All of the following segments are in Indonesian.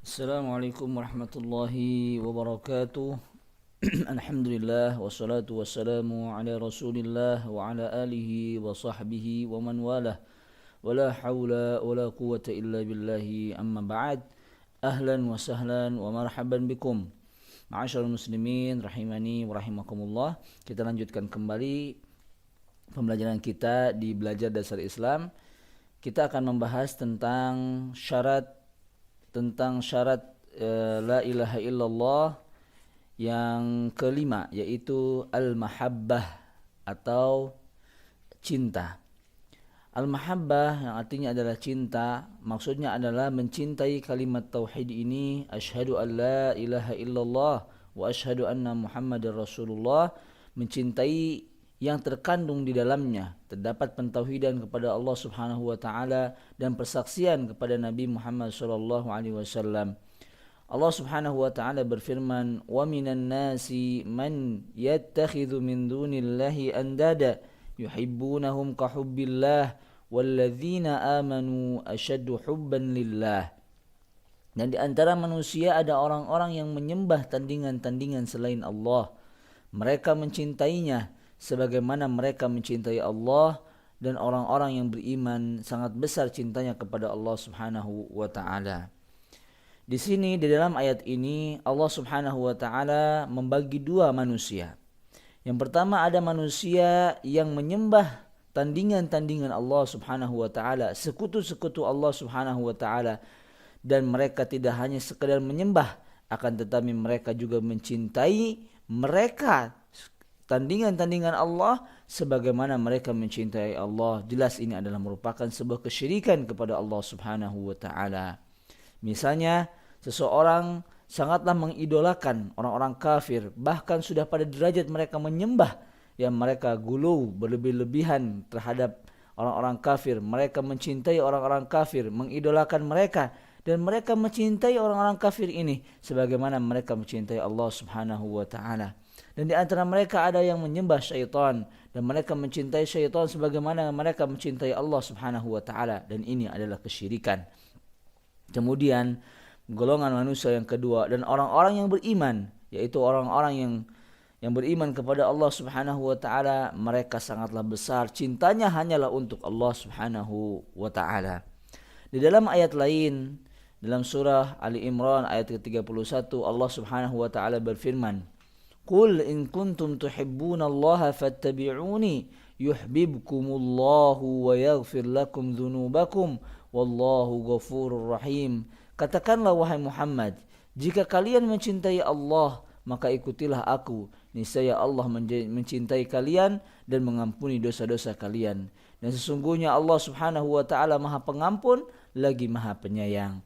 Assalamualaikum warahmatullahi wabarakatuh. Alhamdulillah wassalatu wassalamu ala Rasulillah wa ala alihi wa sahbihi wa man walah. Wala haula wala quwwata illa billahi amma ba'd. Ahlan wa sahlan wa marhaban bikum. Ma'asyiral muslimin rahimani wa rahimakumullah. Kita lanjutkan kembali pembelajaran kita di Belajar Dasar Islam. Kita akan membahas tentang syarat la ilaha illallah yang kelima, yaitu al-mahabbah atau cinta. Al-mahabbah yang artinya adalah cinta, maksudnya adalah mencintai kalimat tauhid ini, asyhadu an la ilaha illallah wa asyhadu anna muhammadar rasulullah, mencintai yang terkandung di dalamnya terdapat pentauhidan kepada Allah Subhanahu wa taala dan persaksian kepada Nabi Muhammad sallallahu alaihi wasallam. Allah Subhanahu wa taala berfirman, "Wa minan nasi man yattakhidhu min dunillahi andada yuhibbunahum ka hubbillah walladzina amanu asyaddu hubban lillah." Dan di antara manusia ada orang-orang yang menyembah tandingan-tandingan selain Allah. Mereka mencintainya sebagaimana mereka mencintai Allah, dan orang-orang yang beriman sangat besar cintanya kepada Allah Subhanahu wa taala. Di sini di dalam ayat ini Allah Subhanahu wa taala membagi dua manusia. Yang pertama ada manusia yang menyembah tandingan-tandingan Allah Subhanahu wa taala, sekutu-sekutu Allah Subhanahu wa taala, dan mereka tidak hanya sekedar menyembah, akan tetapi mereka juga mencintai mereka tandingan-tandingan Allah sebagaimana mereka mencintai Allah. Jelas ini adalah merupakan sebuah kesyirikan kepada Allah Subhanahu wa taala. Misalnya seseorang sangatlah mengidolakan orang-orang kafir, bahkan sudah pada derajat mereka menyembah, yang mereka gulu berlebih-lebihan terhadap orang-orang kafir. Mereka mencintai orang-orang kafir, mengidolakan mereka, dan mereka mencintai orang-orang kafir ini sebagaimana mereka mencintai Allah Subhanahu wa taala. Dan di antara mereka ada yang menyembah syaitan, dan mereka mencintai syaitan sebagaimana mereka mencintai Allah Subhanahu wa taala, dan ini adalah kesyirikan. Kemudian golongan manusia yang kedua dan orang-orang yang beriman, yaitu orang-orang yang beriman kepada Allah Subhanahu wa taala, mereka sangatlah besar cintanya hanyalah untuk Allah Subhanahu wa taala. Di dalam ayat lain, dalam surah Ali Imran ayat ke-31, Allah Subhanahu wa taala berfirman, "Qul in kuntum tuhibbunallaha fattabi'uni yuhibbukumullahu wa yaghfir lakum dzunubakum wallahu ghafurur rahim." Katakanlah wahai Muhammad, jika kalian mencintai Allah, maka ikutilah aku. Niscaya Allah mencintai kalian dan mengampuni dosa-dosa kalian. Dan sesungguhnya Allah Subhanahu wa taala Maha Pengampun lagi Maha Penyayang.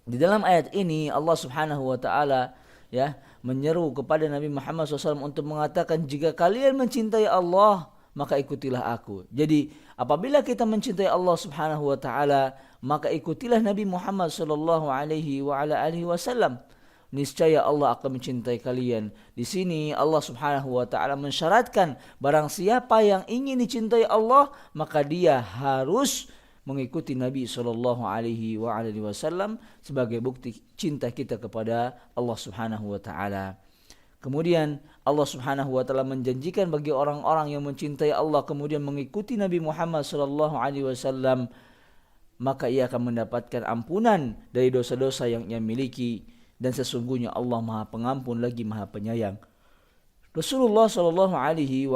Di dalam ayat ini Allah Subhanahu wa taala menyeru kepada Nabi Muhammad SAW untuk mengatakan, jika kalian mencintai Allah, maka ikutilah aku. Jadi apabila kita mencintai Allah Subhanahu wa taala, maka ikutilah Nabi Muhammad sallallahu alaihi wasallam. Niscaya Allah akan mencintai kalian. Di sini Allah Subhanahu wa taala mensyaratkan barang siapa yang ingin dicintai Allah, maka dia harus mengikuti Nabi sallallahu alaihi wasallam sebagai bukti cinta kita kepada Allah Subhanahu wa taala. Kemudian Allah Subhanahu wa taala menjanjikan bagi orang-orang yang mencintai Allah kemudian mengikuti Nabi Muhammad sallallahu alaihi wasallam, maka ia akan mendapatkan ampunan dari dosa-dosa yang ia miliki, dan sesungguhnya Allah Maha Pengampun lagi Maha Penyayang. Rasulullah sallallahu alaihi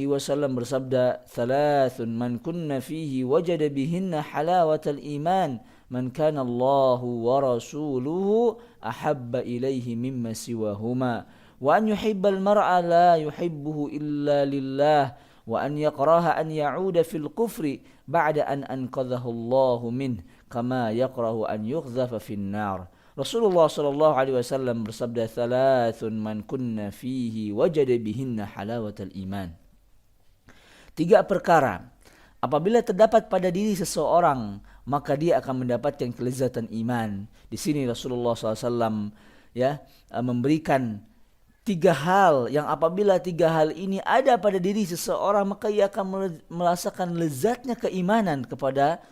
wasallam bersabda, "Thalathun man kunna fihi wajada bihinna halawatal iman, man kana Allahu wa rasuluhu ahabba ilaihi mimma siwahuma, wa an yuhibbal mar'a la yuhibbuhu illa lillah, wa an yakraha an ya'uda fil kufri ba'da an anqadhahu Allahu min, kama yakrahu an yughzafa fin nar." Rasulullah sallallahu alaihi wasallam bersabda, "Thalathun man kunna fihi wajada bihinna halawatal iman." Tiga perkara apabila terdapat pada diri seseorang, maka dia akan mendapatkan kelezatan iman. Di sini Rasulullah SAW memberikan tiga hal yang apabila tiga hal ini ada pada diri seseorang, maka ia akan merasakan lezatnya keimanan kepada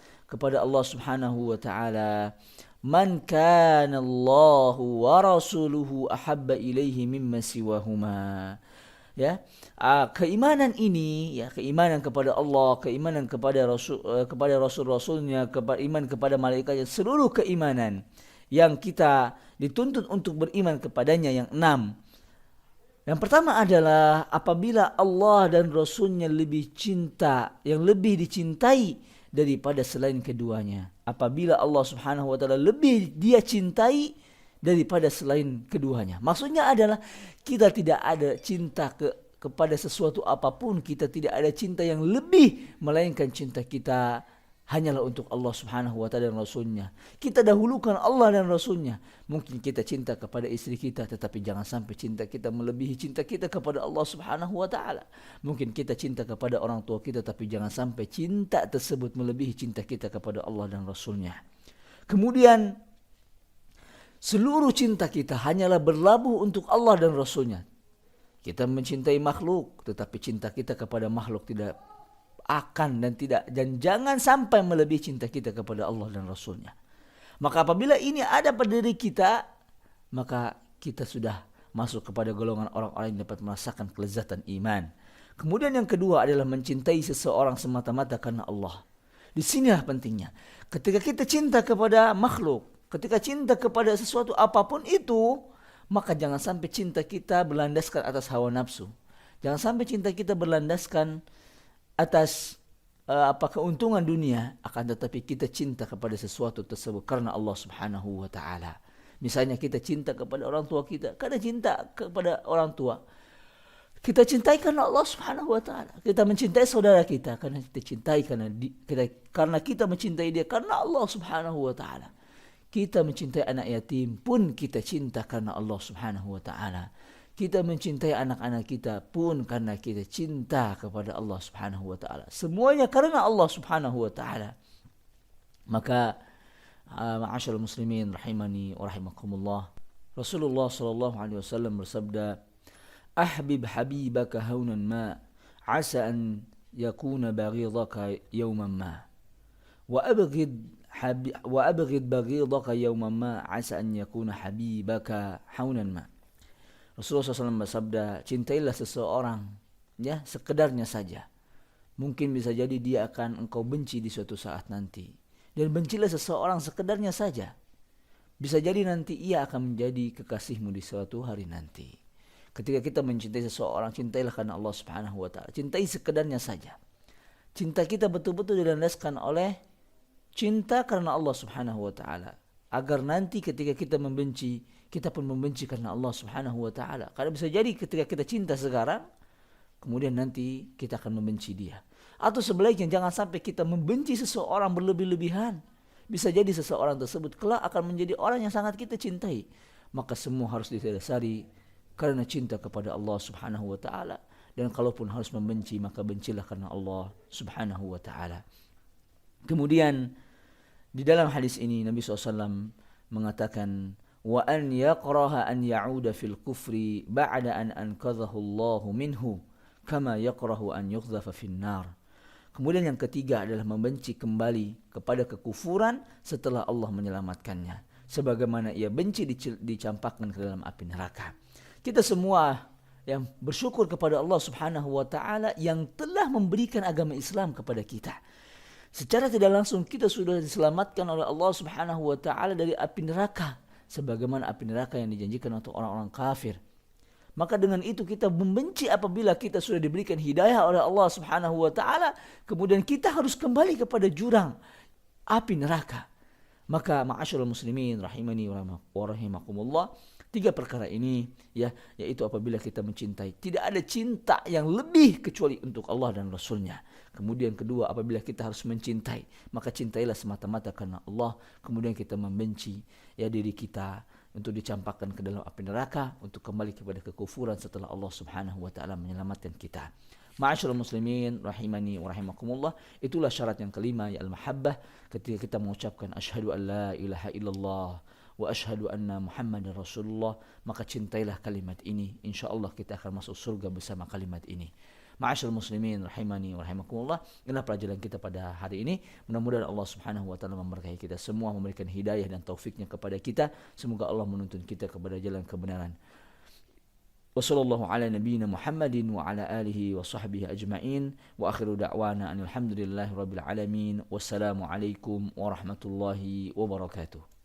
Allah Subhanahu wa taala. man kana Allahu wa rasuluhu ahabba ilaihi mimma siwahuma. Ya, keimanan ini, ya, keimanan kepada Allah, keimanan kepada rasul-rasulnya, iman kepada malaikatnya, seluruh keimanan yang kita dituntut untuk beriman kepadanya yang 6. Yang pertama adalah apabila Allah dan Rasulnya lebih cinta, yang lebih dicintai daripada selain keduanya. Apabila Allah Subhanahu wa taala lebih dia cintai daripada selain keduanya. Maksudnya adalah kita tidak ada cinta kepada sesuatu apapun, kita tidak ada cinta yang lebih melainkan cinta kita hanyalah untuk Allah Subhanahu wa taala dan Rasulnya. Kita dahulukan Allah dan Rasulnya. Mungkin kita cinta kepada istri kita, tetapi jangan sampai cinta kita melebihi cinta kita kepada Allah Subhanahu wa taala. Mungkin kita cinta kepada orang tua kita, tapi jangan sampai cinta tersebut melebihi cinta kita kepada Allah dan Rasulnya. Kemudian seluruh cinta kita hanyalah berlabuh untuk Allah dan Rasulnya. Kita mencintai makhluk, tetapi cinta kita kepada makhluk tidak akan dan jangan sampai melebihi cinta kita kepada Allah dan Rasulnya. Maka apabila ini ada pada diri kita, maka kita sudah masuk kepada golongan orang-orang yang dapat merasakan kelezatan iman. Kemudian yang kedua adalah mencintai seseorang semata-mata karena Allah. Di sinilah pentingnya. Ketika kita cinta kepada makhluk, ketika cinta kepada sesuatu apapun itu, maka jangan sampai cinta kita berlandaskan atas hawa nafsu. Jangan sampai cinta kita berlandaskan atas keuntungan dunia, akan tetapi kita cinta kepada sesuatu tersebut karena Allah Subhanahu wa taala. Misalnya kita cinta kepada orang tua kita, karena cinta kepada orang tua kita cintai karena Allah Subhanahu wa taala. Kita mencintai saudara kita karena kita cintai karena kita mencintai dia karena Allah Subhanahu wa taala. Kita mencintai anak yatim pun kita cinta karena Allah Subhanahu wa taala. Kita mencintai anak-anak kita pun karena kita cinta kepada Allah Subhanahu wa taala. Semuanya karena Allah Subhanahu wa taala. Maka ma'asyiral muslimin rahimani wa rahimakumullah. Rasulullah sallallahu alaihi wasallam bersabda, "Ahbib habibaka haunan ma, asa an yakuna baghidaka yawman ma. Wa abghid baghidaka yawman ma, asa an yakuna habibaka haunan ma." Rasulullah SAW bersabda, cintailah seseorang, ya, sekedarnya saja. Mungkin bisa jadi dia akan engkau benci di suatu saat nanti. Dan bencilah seseorang sekedarnya saja. Bisa jadi nanti ia akan menjadi kekasihmu di suatu hari nanti. Ketika kita mencintai seseorang, cintailah karena Allah Subhanahu wa taala. Cintai sekedarnya saja. Cinta kita betul-betul dilandaskan oleh cinta karena Allah Subhanahu wa taala. Agar nanti ketika kita membenci, kita pun membenci karena Allah Subhanahu wa taala. Karena bisa jadi ketika kita cinta sekarang, kemudian nanti kita akan membenci dia. Atau sebaliknya, jangan sampai kita membenci seseorang berlebih-lebihan. Bisa jadi seseorang tersebut kelak akan menjadi orang yang sangat kita cintai. Maka semua harus didasari karena cinta kepada Allah Subhanahu wa taala. Dan kalaupun harus membenci, maka bencilah karena Allah Subhanahu wa taala. Kemudian di dalam hadis ini Nabi SAW mengatakan, wa an yaqraha an ya'uda fil kufri ba'da an anqadhahu Allah minhu kama yaqrahu an yuqdhafa fin nar. Kemudian yang ketiga adalah membenci kembali kepada kekufuran setelah Allah menyelamatkannya, sebagaimana ia benci dicampakkan ke dalam api neraka. Kita semua yang bersyukur kepada Allah Subhanahu wa taala yang telah memberikan agama Islam kepada kita. Secara tidak langsung kita sudah diselamatkan oleh Allah Subhanahu wa taala dari api neraka, sebagaimana api neraka yang dijanjikan untuk orang-orang kafir. Maka dengan itu kita membenci apabila kita sudah diberikan hidayah oleh Allah Subhanahu wa taala, kemudian kita harus kembali kepada jurang api neraka. Maka ma'asyiral muslimin rahimani wa rahimakumullah, tiga perkara ini, ya, yaitu apabila kita mencintai, tidak ada cinta yang lebih kecuali untuk Allah dan Rasulnya. Kemudian kedua, apabila kita harus mencintai, maka cintailah semata-mata karena Allah. Kemudian kita membenci, ya, diri kita untuk dicampakkan ke dalam api neraka, untuk kembali kepada kekufuran setelah Allah Subhanahu wa taala menyelamatkan kita. Ma'asyiral muslimin rahimani wa rahimakumullah, itulah syarat yang kelima, ya, al-mahabbah. Ketika kita mengucapkan asyhadu an la ilaha illallah wa asyhadu anna Muhammadar Rasulullah, maka cintailah kalimat ini. Insyaallah kita akan masuk surga bersama kalimat ini. Ma'asyiral muslimin rahimani wa rahimakumullah. Inilah pelajaran kita pada hari ini. Mudah-mudahan Allah Subhanahu wa taala memberkahi kita semua, memberikan hidayah dan taufiknya kepada kita. Semoga Allah menuntun kita kepada jalan kebenaran. Wassallallahu ala nabiyyina Muhammadin wa ala alihi wa sahbihi ajma'in. Wa akhiru da'wana anil hamdulillahi rabbil alamin. Wassalamu alaikum warahmatullahi wabarakatuh.